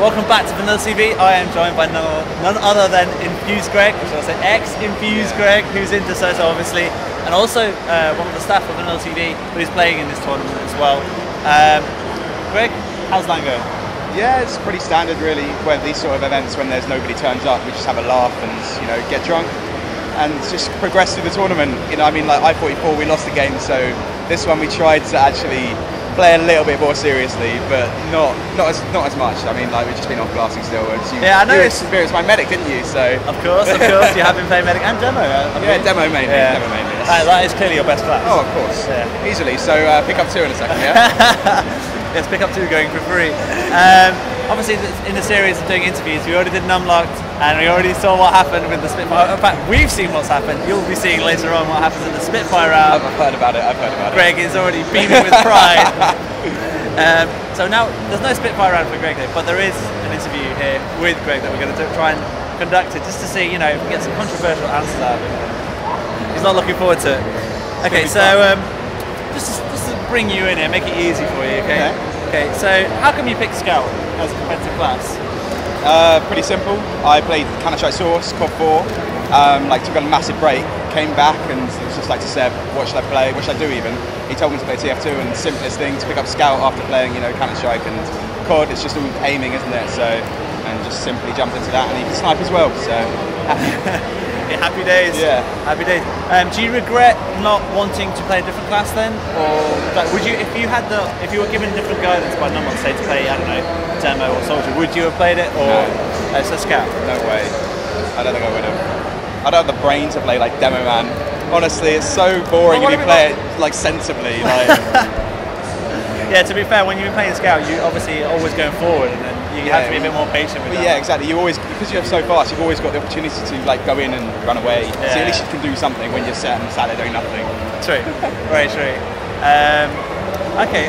Welcome back to VanillaTV. I am joined by none other than Infused Greg, which I say ex-Infused Greg, who's into Soto obviously, and also one of the staff of VanillaTV, who's playing in this tournament as well. Greg, how's that going? Yeah, it's pretty standard really. When these sort of events, when there's nobody turns up, we just have a laugh and get drunk and just progress through the tournament. I mean, like i45, we lost the game, so this one we tried to actually play a little bit more seriously, but not as much. I mean, like we've just been off glassing still. Yeah, I know. You experienced my medic, didn't you? So of course, you have been playing medic and demo. Demo mainly. Yeah. Demo mainly. Yes. That is clearly your best class. Oh, of course. Yeah. Easily. So pick up 2 in a second. Yeah. Yes, pick up 2 going for free. Obviously, in the series of doing interviews, we already did Numlocked, and we already saw what happened with the Spitfire. In fact, we've seen what's happened. You'll be seeing later on what happens in the Spitfire round. I've heard about it. Greg is already beaming with pride. So now, there's no Spitfire round for Greg though, but there is an interview here with Greg that we're going to try and conduct it, just to see, if we get some controversial answers out of him. He's not looking forward to it. Okay, so just to bring you in here, make it easy for you, okay? Okay, so how come you picked Scout as a competitive class? Pretty simple. I played Counter-Strike Source, COD 4, took a massive break, came back and it was just like to Seb, what should I play, what should I do even? He told me to play TF2 and the simplest thing to pick up Scout after playing, Counter-Strike and COD, it's just all aiming, isn't it? So, and just simply jumped into that and he can snipe as well, so happy. Yeah, happy days. Yeah. Happy days. Do you regret not wanting to play a different class then? Or would you, if you were given different guidance by Numlock, say to play, I don't know, Demo or Soldier, would you have played it? Or no. So Scout? No way. I don't think I would have. I don't have the brain to play like Demo Man. Honestly, it's so boring if you play it like sensibly. Yeah, to be fair, when you've been playing Scout, you obviously are always going forward, and then you have to be a bit more patient with that. Yeah, exactly. You always, because you're so fast, you've always got the opportunity to go in and run away. Yeah. So at least you can do something when you're sat there doing nothing. True. Very true. Okay.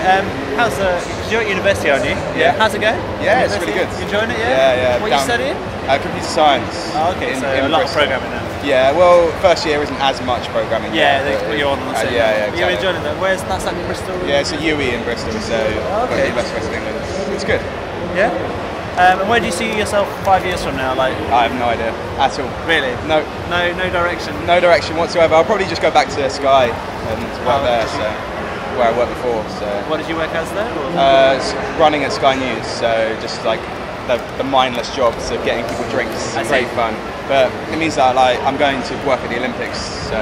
You're at university, aren't you? Yeah. How's it going? Yeah, it's really good. You enjoying it? Yeah. Yeah. What are you studying? Computer science. Oh, okay. So a lot of programming then. Yeah. Well, first year isn't as much programming. Yeah, they put you on the same. Yeah. Exactly. You're enjoying it. Where's that's like Bristol? Yeah, it's a UE in Bristol, so West of England. It's good. Yeah. And where do you see yourself 5 years from now? Like, I have no idea at all. Really? No direction. No direction whatsoever. I'll probably just go back to Sky and work there. So where I worked before. So. What did you work as there? Running at Sky News. So just like the mindless jobs of getting people drinks. Great fun. But it means that I'm going to work at the Olympics. So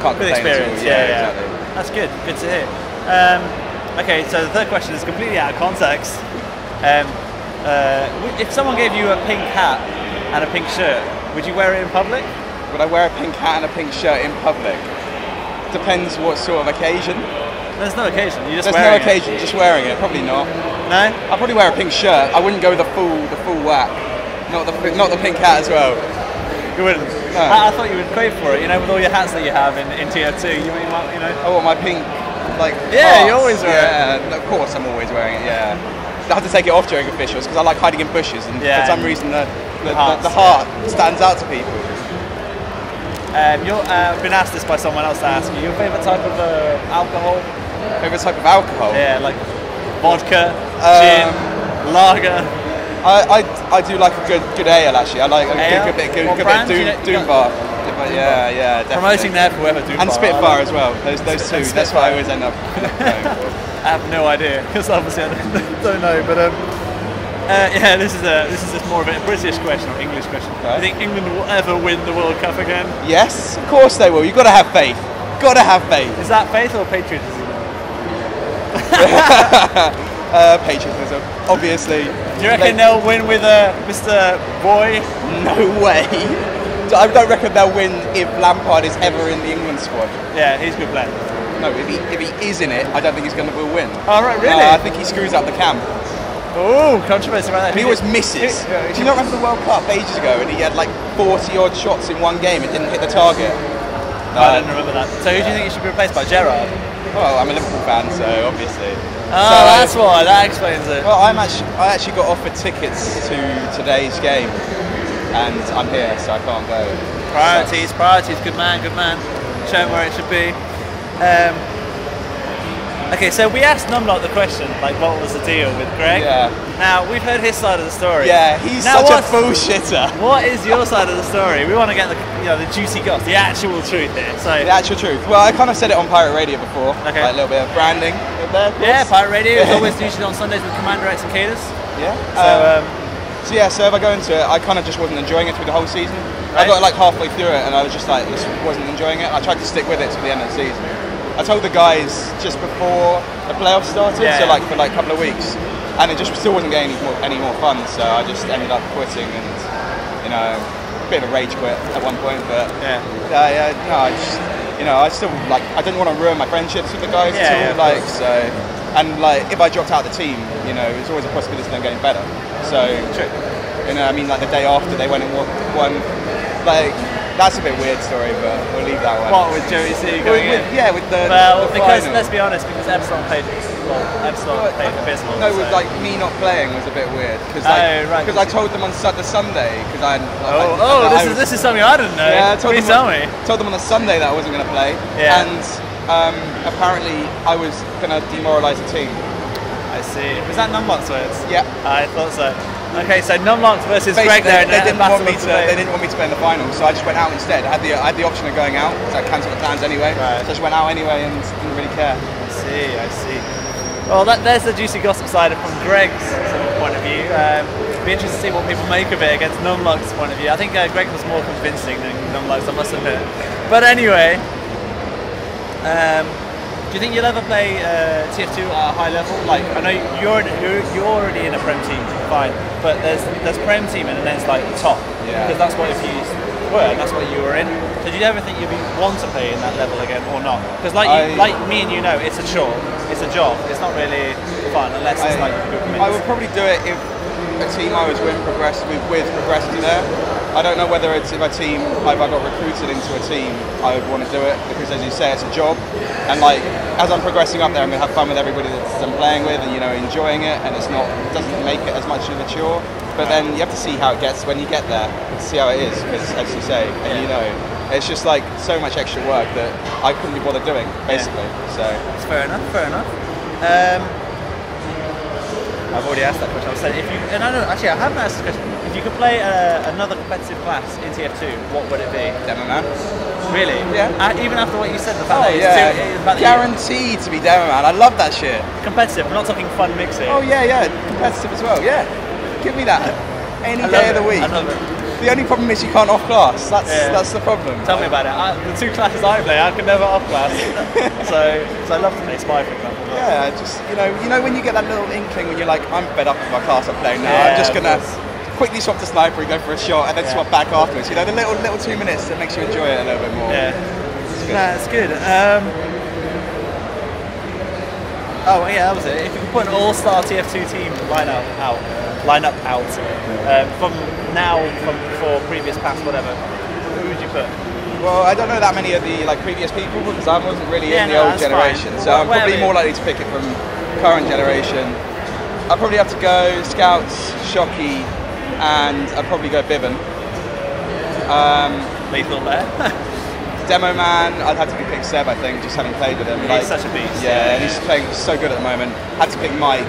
can't good complain experience. at all. Yeah. Exactly. That's good. Good to hear. Okay, so the third question is completely out of context. If someone gave you a pink hat and a pink shirt, would you wear it in public? Would I wear a pink hat and a pink shirt in public? Depends what sort of occasion. There's no occasion. You're just There's wearing no occasion. Just wearing it. Probably not. No. I'd probably wear a pink shirt. I wouldn't go the full whack. Not the pink hat as well. You wouldn't. No. I thought you would crave for it. With all your hats that you have in TF2. I want my pink. Yeah, you always wear it. Yeah, of course I'm always wearing it. Yeah. I have to take it off during officials because I like hiding in bushes, and for some reason the heart stands out to people. I've been asked this by someone else to ask you. Your favourite type of alcohol? Favourite type of alcohol? Yeah, like vodka, gin, lager. I do like a good ale actually. I like a good bit Doom Bar. Yeah, definitely. Promoting there for whoever Doom Bar. And Spitfire as well. Those two. That's what I always end up going for. I have no idea because obviously I don't know. But yeah, this is more of a British question or English question. Right. Do you think England will ever win the World Cup again? Yes, of course they will. You've got to have faith. Got to have faith. Is that faith or patriotism? Patriotism, obviously. Do you reckon they'll win with Mr. Boy? No way. I don't reckon they'll win if Lampard is ever in the England squad. Yeah, he's a good player. No, if he is in it, I don't think he's going to win. Oh, right, really? I think he screws up the camp. Oh, controversy about that. He always misses. Do you not remember the World Cup ages ago and he had like 40 odd shots in one game and didn't hit the target? No, I don't remember that. So who do you think he should be replaced by? Gerrard? Well, I'm a Liverpool fan, so obviously. Oh, that's why. That explains it. Well, I actually got offered tickets to today's game, and I'm here, so I can't go. Priorities. Good man. Show him where it should be. Okay, so we asked Numlock the question, like, what was the deal with Greg? Yeah. Now, we've heard his side of the story. Yeah, he's now, such a bullshitter. What is your side of the story? We want to get the, the juicy goss, the actual truth here. So the actual truth. Well, I kind of said it on Pirate Radio before. Okay. Like a little bit of branding there. Yeah, Pirate Radio is always usually on Sundays with Commander X and Cadus. Yeah. So, So if I go into it, I kind of just wasn't enjoying it through the whole season. Right. I got like halfway through it and I was just like, this wasn't enjoying it. I tried to stick with it to the end of the season. I told the guys just before the playoffs started, so like for like a couple of weeks, and it just still wasn't getting any more fun. So I just ended up quitting, and a bit of a rage quit at one point. But I just I still like I didn't want to ruin my friendships with the guys at all. So. And like, if I dropped out of the team, there's always a possibility of them getting better. So, I mean, like the day after they went and won, like that's a bit weird story, but we'll leave that one. What with Joey C going in? Yeah, with the because final. Let's be honest, because Epsilon played abysmal. No, with like me not playing was a bit weird because I told them on the Sunday because this is something I didn't know. Yeah, tell me. Told them on the Sunday that I wasn't going to play. Yeah. And apparently I was going to demoralise the team. I see. Was that Numlock's words? Yeah. I thought so. Okay, so Numlock versus Greg there. They didn't want me to play in the final, so I just went out instead. I had the option of going out, so I cancelled the plans anyway. Right. So I just went out anyway and didn't really care. I see. Well, there's the juicy gossip side from Greg's point of view. Be interested to see what people make of it against Numlock's point of view. I think Greg was more convincing than Numlock's, I must admit. But anyway, do you think you'll ever play TF2 at a high level? Like, I know you're already in a Prem team, fine, but there's Prem team and then there's like the top, because that's what Infused were, and that's what you were in. So do you ever think you'd want to play in that level again or not? Because like me and it's a chore, it's a job, it's not really fun unless it's like good mix. I would probably do it if a team I was with progressed there. I don't know whether it's if I got recruited into a team, I would want to do it because, as you say, it's a job. And like as I'm progressing up there, I'm going to have fun with everybody that I'm playing with, and enjoying it. And it doesn't make it as much of a chore. But then you have to see how it gets when you get there, and see how it is. Because, as you say, and it's just like so much extra work that I couldn't be bothered doing, basically. So it's fair enough. I've already asked that question. I said I haven't asked this question. If you could play another competitive class in TF2, what would it be? Demo Man. Really? Yeah. Even after what you said, the fact that guaranteed to be Demo Man. I love that shit. Competitive. We're not talking fun mixing. Oh yeah, competitive as well. Yeah, give me that any day of the week. I love it. The only problem is you can't off class. That's the problem. Tell me about it. The two classes I play, I could never off class. so I love to play Spy, for example. Yeah, just when you get that little inkling when you're like, I'm fed up with my class I'm playing now. I'm just gonna quickly swap to sniper and go for a shot, and then swap back afterwards. The little 2 minutes that makes you enjoy it a little bit more. Yeah, it's good. Oh yeah, that was it. If you could put an all-star TF2 team line up out from before, previous, past, whatever, who would you put? Well, I don't know that many of the previous people because I wasn't really in the old generation, so I'm probably more likely to pick it from current generation. I'll probably have to go Scouts, Shocky, and I'd probably go Biven. Lethal there. Demo Man, I'd have to pick Seb, I think, just having played with him. He's such a beast. Yeah, and he's playing so good at the moment. Had to pick Mike.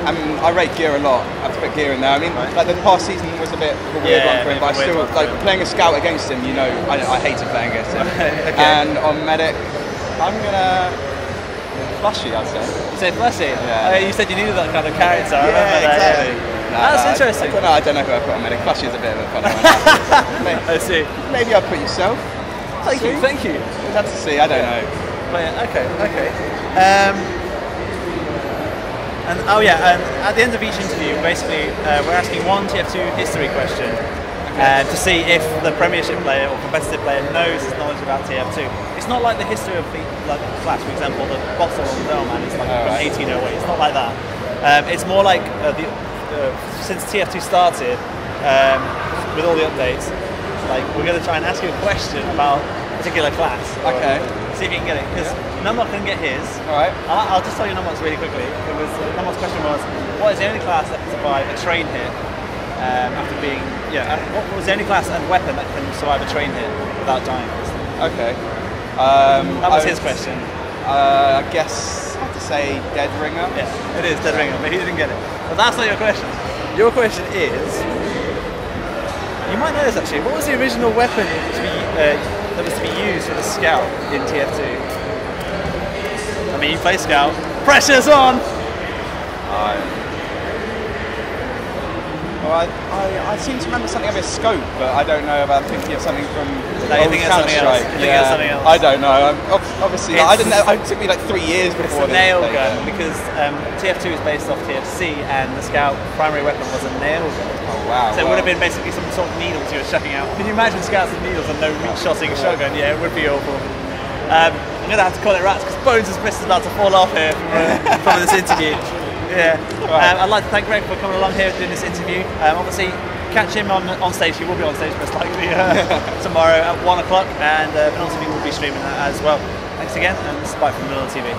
I rate Gear a lot. I have to put Gear in there. I mean, like the past season was a bit of a weird one for him, but I still playing a Scout against him. I hated playing against him. Okay. And on Medic, I'm gonna Flushy, I'd say. You say Flushy? Yeah. You said you needed that kind of character. I remember that. Exactly. That's interesting. I don't know who I put on Medic. Flushy is a bit of a fun one. I see. Maybe I'll put yourself. Thank you. We'll have to see. I don't know. But okay. And at the end of each interview, basically, we're asking one TF2 history question to see if the Premiership player or competitive player knows his knowledge about TF2. It's not like the history of the class, for example, the bottle on the man is like from 1808. It's not like that. It's more like since TF2 started, with all the updates, we're going to try and ask you a question about a particular class. Okay. See if you can get it, because Numlock can get his. Alright. I'll just tell you Numlock's really quickly. Numlock's question was, what is the only class that can survive a train hit after being... what was the only class and weapon that can survive a train hit without dying? Okay. That was his question. I guess I have to say dead ringer. Yeah, it is dead ringer, but he didn't get it. But that's not your question. Your question is, you might know this actually. What was the original weapon that was to be used for the Scout in TF2? I mean, you play Scout. Pressure's on. Well, I seem to remember something of a scope, but I don't know if I'm thinking of something from you think of something else. You think of something else. I don't know. Obviously, I didn't know. It took me like 3 years before. It's a nail gun because TF2 is based off TFC, and the Scout primary weapon was a nail gun. Oh wow! So it would have been basically some sort of needles you were chucking out. Can you imagine Scouts with needles and no shotting shotgun? Yeah, it would be awful. I'm gonna have to call it wraps because Bones' wrist is about to fall off here from this interview. Yeah, I'd like to thank Greg for coming along here doing this interview. Obviously, catch him on stage. He will be on stage most likely tomorrow at 1 o'clock, and VanillaTV will be streaming that as well. Thanks again, and this is Byte from VanillaTV.